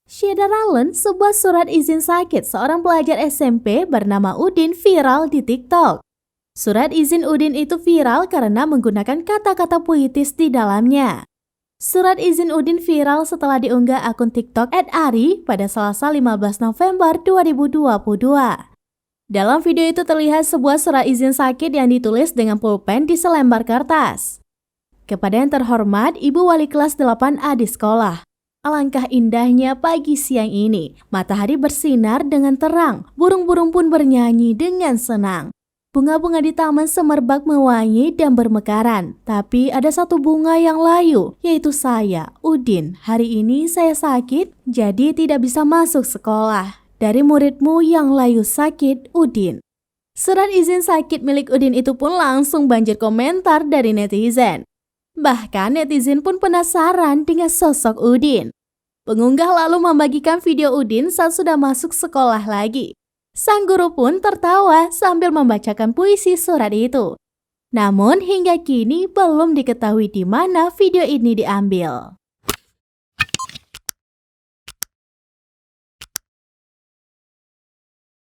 Syeda Ralen, sebuah surat izin sakit seorang pelajar SMP bernama Udin viral di TikTok. Surat izin Udin itu viral karena menggunakan kata-kata puitis di dalamnya. Surat izin Udin viral setelah diunggah akun TikTok @ari pada Selasa 15 November 2022. Dalam video itu terlihat sebuah surat izin sakit yang ditulis dengan pulpen di selembar kertas. Kepada yang terhormat, Ibu Wali kelas 8A di sekolah. Alangkah indahnya pagi siang ini, matahari bersinar dengan terang, burung-burung pun bernyanyi dengan senang. Bunga-bunga di taman semerbak mewangi dan bermekaran, tapi ada satu bunga yang layu, yaitu saya, Udin. Hari ini saya sakit, jadi tidak bisa masuk sekolah. Dari muridmu yang layu sakit, Udin. Surat izin sakit milik Udin itu pun langsung banjir komentar dari netizen. Bahkan netizen pun penasaran dengan sosok Udin. Pengunggah lalu membagikan video Udin saat sudah masuk sekolah lagi. Sang guru pun tertawa sambil membacakan puisi surat itu. Namun hingga kini belum diketahui di mana video ini diambil.